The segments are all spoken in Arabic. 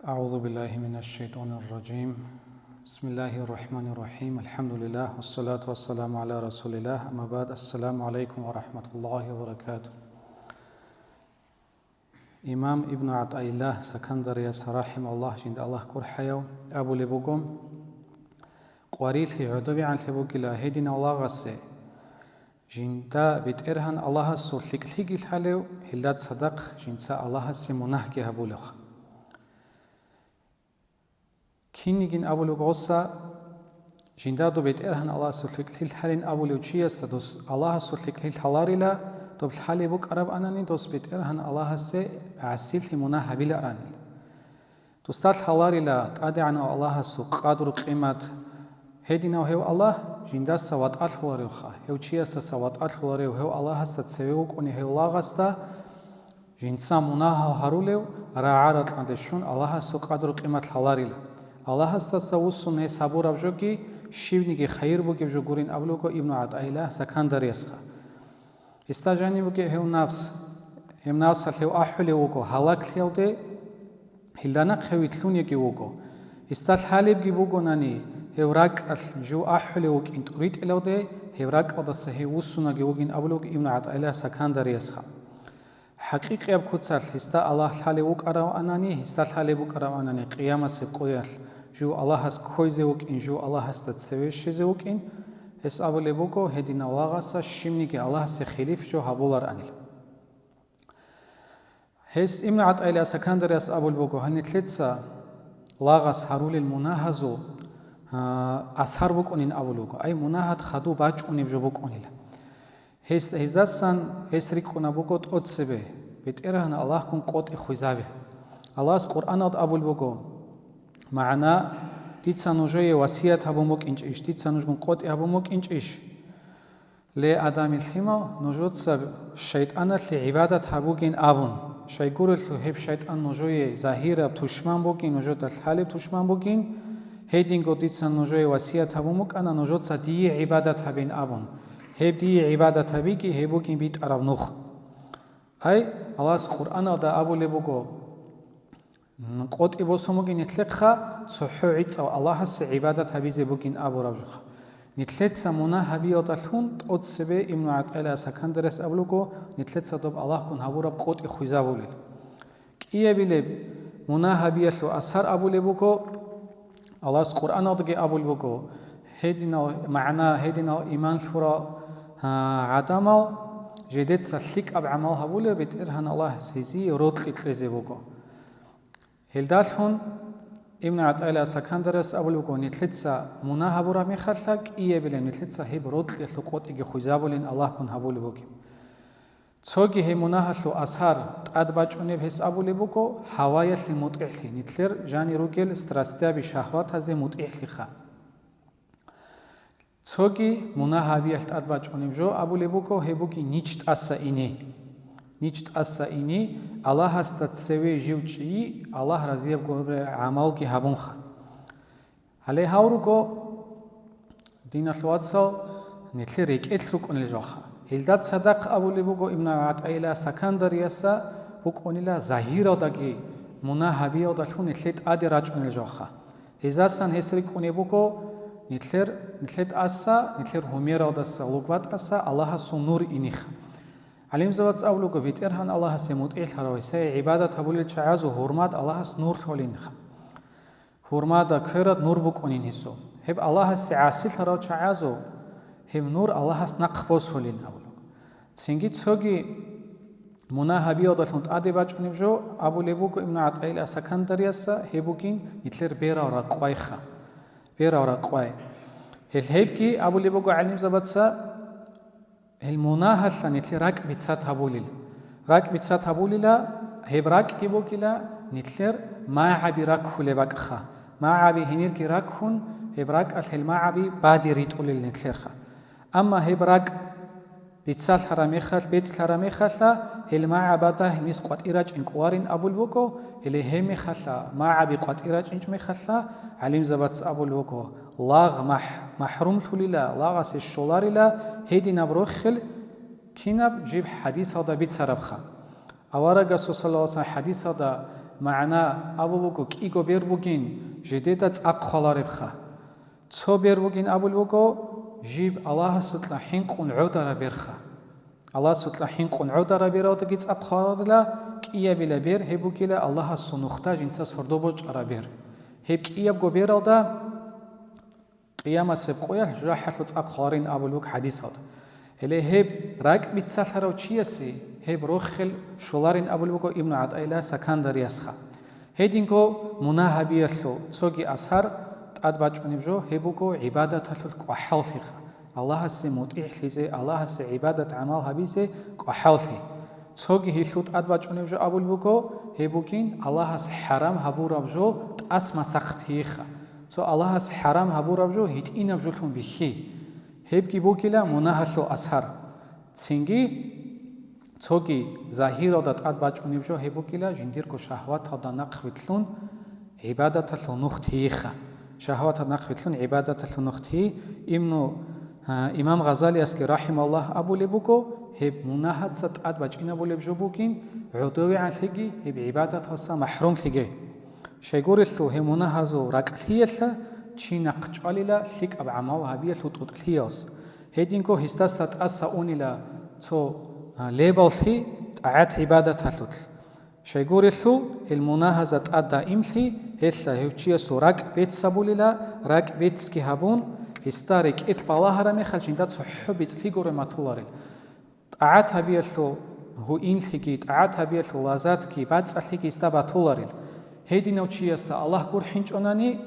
أعوذ بالله من الشيطان الرجيم بسم الله الرحمن الرحيم الحمد لله والصلاة والسلام على رسول الله أما بعد السلام عليكم ورحمة الله وبركاته. إمام ابن عطاء الله سكندري رحمه الله جند الله كرحيو أبو لبوكم قواريل عدوبي عن لبوكلا هدين الله غسي جندا بتئرهن الله سولك الحقي الحالو هلدات صدق جنسا الله سمناه كهبولخ كينيجين أبو لغوسا جندادو بيتئرهن الله سولك الحالين أبو لوتشيس دوس الله سولك الحلاريلا دوس حالي بوك عرب أناني دوس بيتئرهن الله سي عسيل مناه بلا رانيل دوس تات حلاريلا تادي عن الله سو قادر قيمة هدينا وهو الله جنداس سوات الحلاريوخا هو تشيس سوات الحلاريو هو الله ستسويوك وني هو الله غستا جنسا مناه هاروليو راعارت عندشون الله سو قادر قيمة حلاريلا الله استسوسون هسابور أبجوكي شيبنيكي خير بوكي بجوكورين أبلوكو ابن عطاء سكندري يسخا استاجاني بوكي هم نفس هل هو أحولي وكو هلاك ليودي هلدانا خوي تلونيكي وكو استال حالي بكي بوكو ناني هو راك جو أحولي وكي انت أريد إلودي هو راك أدس هي وصونا وكين أبلوكو ابن عطاء سكندري يسخا حقيقي أبكوتسال هستا الله حالي وك أراو أناني هستا حالي وك أراو أناني قيامة سبقويال جو الله هس كويزي وك إن جو الله هس تتسويشيزي وك إن هس أبولي بوكو هدين الله غاسا شمنيكي الله سخليف جو هبولار أنيل هس ابن عطاء سكندر يس أبول بوكو هنتلتسا لاغاس هارول المناهزو أسهر بوكونين أبولوكو أي مناهد خدو باج أنيب جو بوكونيل هزداسان هسريكونا بوكوت أتسبه بتئرهن الله كون قوت إخوزابه الله قرآن أبول بوكو معنا تيتسانوجي وصية هبوموك إنش إيش تيتسانوجون قوت هبوموك إنش إيش لآدم الحما نجوت سب شيطان لعبادة هبوكين أبون شيقول هب شيطان نجوي ظاهرة بتشمان بوكين نجوت الحالب تشمان بوكين هيدين قوت تيتسانوجي وصية هبوموك أنا نجوت سدي عبادة هبين أبون هبدي عبادة هبيكي هبوكين بيت عرب نوخ أي الله القرآن دا أبو لبوكو قوت إبوسوموكين نتلقها صحوعيت أو الله هس عبادة هبيزي بوكين أبو ربجوخ نتلت سمونا هبي وطلحون قوت سبي ابن عطاء سكندرس أبلوكو نتلت سدوب الله كون هبو رب قوت إخوزابو ليل كيه بلب منا هبي يسلو أسهر أبو لبوكو الله القرآن دا أبو لبوكو هيدنا معنا هيدنا إيمان شورا عدمال جديد سلك أب عمل هبوله بتئرهن الله سيزي روتلي تلزبوكو هلدالهن ابن عطاء سكندرس أبلوكو نتلتسا منا هبورا مخلك إيه بلا نتلتسا هب روتلي ثقوت إجي خزابولين الله كون هبوله بوكي تسوجي هي منا هلو أسهر أدبج أنيب هس أبوله بوكو هواية لمتعلي نتلر جاني روجل استرستيا بشهوات هذه متعلي خا تسوجي منا هبيت أدبج أنيب جو أبوله بوكو هبوكي نيجت أسا إني الله هستتسوي جوجي الله رزيب قبر عمل كي هبونخا عليه هاوروكو دين الواتسو نتلي ريكيت لوك أنلجوخا هلدات صدق أبوله بوكو ابن عطاء سكندر يسا بوكو أنلا ظاهرة داكي منا هبيت دالهون نتليت أدي راج أنلجوخا هزاسان هسريك أنيبوكو نتلت أسا نتلر هميرا ودسا لوكبات أسا الله سو نور إنيخ عليم زوات أولوكو بيتئرهن الله سيموت إيل هرويسي عبادة هبولي تشعازو هرمات الله نور ثولينخ هرمات كيرت نور بوكونين هسو هب الله سعاسل هرو تشعازو هب نور الله نقبوس ثولين أولوك تسنجي تسوغي منا هبيو دالهونت آدي باجونيب جو أبو لبوكو ابن عطاء سكندريسا هبوكين نتلر بيرا ورقوايخا بيرا ورقواي هيبكي أبو لبوكو علم زبطسا المناهل نتلي راك بتسات هبوليل راك بتسات هبوليلا هيب راك كيبوكيلا نتلر ما عبي راك خلي باكخا ما عبي هنير كي راك خون هيب راك الهل ما عبي بادي ريت أوليل نتلرخا أما هيب راك بتسال حراميخال بيت حراميخالا هل ما عباتا هنيس قوات إراج إنكوارين أبو البوكو هل هيمي خالا ما عبي قوات إراج إنجمي خالا علم زبط أبو البوكو لاغ محروم ثليلا لاغ سيشولاري لا هيدي نبروخل كيناب جيب حديث هذا بيت سربخا أورا قصو صلى الله عليه وسلم حديث هذا معنا أبو بكو كيكو بيربوكين جديدة أقخالارب خا تو بيربوكين أبو بكو جيب الله سطلا حنقون عودر بيرخا الله سطلا حنقون عودر بيراوت جيت أقخالارلا كيا بلا بير هبو كلا الله سنختا جنسا سردوبوج أرابير هب كيا بقو بيراودا قيامة سبقويا جاحة أقخارين أبو بكو حديثات هل هب راك بيتسالهرو تشيسي هب روخل شولارين أبو بكو ابن عطاء سكندر يسخا هيدينكو مناهبيالو تسوغي أسهر تأدباجونيبجو هبوكو عبادة القحال فيها الله سي مطيع ليزي الله سي عبادة عمال هبيزي قحال في تسوغي هيلو تأدباجونيبجو أبو بكو هبوكين الله سي حرام هبورابجو تأسما سختيخا تو الله سي حرام هبورابجو هيتينابجو لهم بخي هبكي بوكيلا مناهلو أسهر تسينجي تسوغي ظاهيرو تأدباجونيبجو هبوكيلا جنديركو شهوات هدا نقويتلون عبادة النختيخا شهوات نخوتلون عبادة النختي إمام غزالي أسكي رحمه الله أبو لبوكو هب مناهد ستعد باجين أبو لبجوبوكين عدوي عن ثقي هب عبادة هسا محروم ثقي شيقور اللو هب مناهزو راكلية تشينا قجالي ثق أب عمال هبية تطلياس هيدينكو هستا ستأسا أوني لا تو ليبال ثي تعاد عبادة هلوتل شيقور اللو المناهزة أدى إمثي هسا هيوتشيا سوراك بيت سابوليلا راك بيت سكيهابون هستارك إتبالاها رمي خلشين دات صحو بيت ثيقور ماتولارين تعاد هبيالو هو إنثيكي تعاد هبيالو لازاتكي بعد سألتكي استاباتولارين هيدي نوتشيا سا الله كور حنج أناني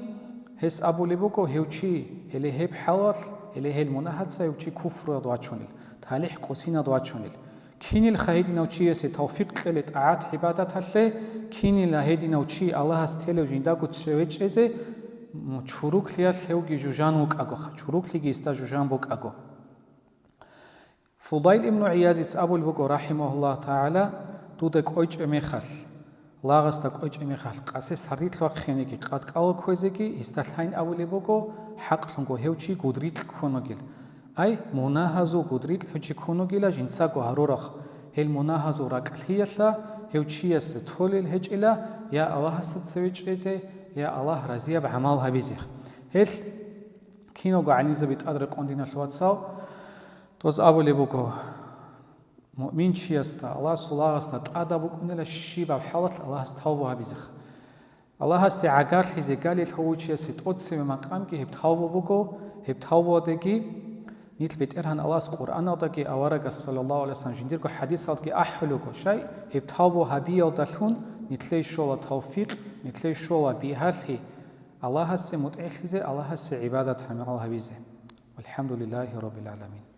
هس أبو لبوكو هيوتشي هلي هيب حلال هلي هيل مناهزة هيوتشي كفر دواتشونيل تاليح قوسين دواتشونيل كيني الخهيدي نوتشي سي توفيق تلت أعاد عبادة هالله كيني الهيدي نوتشي الله استيلو جنداكو تسويتش إزي چوروك ليا ثيوغي جوجان وك أغو چوروك ليا استا جوجان بوك أغو فضيل ابن عياز أبو البوكو رحمه الله تعالى دودك أويج أميخال لاغستك أويج أميخال قاسس هرديت لوق خينيكي قاد قاو كويزيكي استالحين أبو البوكو حق لنغو هيوچي قدريت لكونوغيل أي مناهزو قدريت لهوچي كونوغيلا جنساكو هرورخ هل مناهزو راكليلا هيوچيس تخوليل هجئلا يا الله ستسويج إزي يا الله رزيا بعمال هبيزيخ هل كينوغو عنيزة بيتقدر قوندينا شواتساو توز أبو لبوكو مؤمن شيستا الله سلاغستا تقادا بوكونيلا شيبا بحالت الله استهوبو هبيزيخ الله استي عقار لحيزي قالي الحووچيسي تقودسي بمقامكي هبتهوبو بوكو هبتهوبو ديكي نيت بيت إرهان الله قرآن أداكي أورغ صلى الله عليه وسلم جنديركو حديث أداكي أحلوكو شيء هبتهوبو هبيو دلهون نتلي شولا توفيق نتلي شولا بيهالي الله هسي متعيش الله هسي عبادة حمال هبيزي والحمد لله رب العالمين.